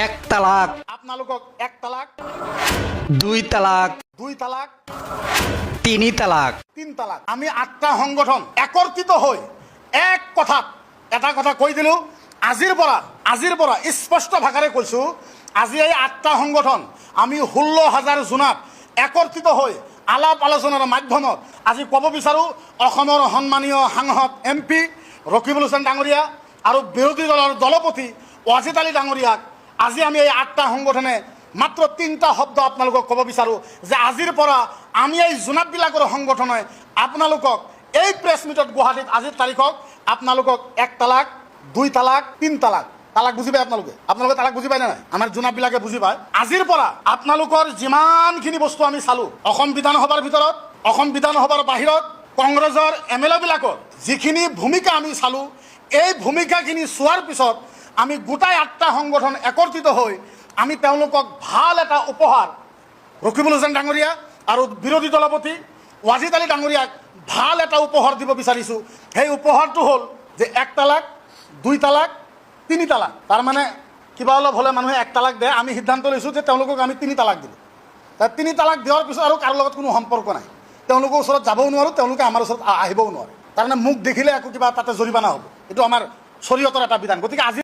এক তালাক, আপোনালোকক এক তালাক, দুই তালাক, দুই তালাক, তিনি তালাক। তিন তালাক। আমি 8টা সংগঠন একত্ৰিত হৈ এক কথাত এটা কথা কৈ দিলোঁ। আজিৰ পৰা স্পষ্ট ভাষাৰে কৈছোঁ, আজি এই 8টা সংগঠন আমি 16,000 জোনাত একত্ৰিত হৈ আলাপ আলোচনাৰ মাধ্যমত আজি ক'ব বিচাৰোঁ, অসমৰ সন্মানীয় সাংসদ MP ৰকিবুল হুছেইন ডাঙৰীয়া আৰু বিৰোধী দলৰ দলপতি ৱাজিদ আলী ডাঙৰীয়াক আজি আমি এই 8টা সংগঠনে মাত্ৰ 3টা শব্দ আপোনালোকক ক'ব বিচাৰোঁ যে আজিৰ পৰা আমি এই জোনাতবিলাকৰ সংগঠনে আপোনালোকক এই প্ৰেছ মিটত গুৱাহাটীত আজিৰ তাৰিখত আপোনালোকক এক তালাক, দুই তালাক, তিন তালাক। তালাক বুজি পায় আপোনালোকে তালাক বুজি পায় নে নাই? আমাৰ জোনাতবিলাকে বুজি পায়। আজিৰ পৰা আপোনালোকৰ যিমানখিনি বস্তু আমি চালোঁ, অসম বিধানসভাৰ ভিতৰত, অসম বিধানসভাৰ বাহিৰত, কংগ্ৰেছৰ MLA বিলাকৰ যিখিনি ভূমিকা আমি চালোঁ, এই ভূমিকাখিনি চোৱাৰ পিছত আমি গোটাই 8টা সংগঠন একত্ৰিত হৈ আমি তেওঁলোকক ভাল এটা উপহাৰ, ৰকিবুল হুছেইন ডাঙৰীয়া আৰু বিৰোধী দলপতি ৱাজিদ আলী ডাঙৰীয়াক ভাল এটা উপহাৰ দিব বিচাৰিছোঁ। সেই উপহাৰটো হ'ল যে এক তালাক, দুই তালাক, তিনি তালাক। তাৰমানে কিবা অলপ হ'লে মানুহে এক তালাক দিয়ে, আমি সিদ্ধান্ত লৈছোঁ যে তেওঁলোকক আমি 3 তালাক দিলোঁ। তাত 3 তালাক দিয়াৰ পিছত আৰু কাৰো লগত কোনো সম্পৰ্ক নাই, তেওঁলোকৰ ওচৰত যাবও নোৱাৰোঁ, তেওঁলোকে আমাৰ ওচৰত আহিবও নোৱাৰে। তাৰমানে মোক দেখিলে একো কিবা তাতে জৰিমনা হ'ব, এইটো আমাৰ শৰীয়তৰ এটা বিধান। গতিকে আজি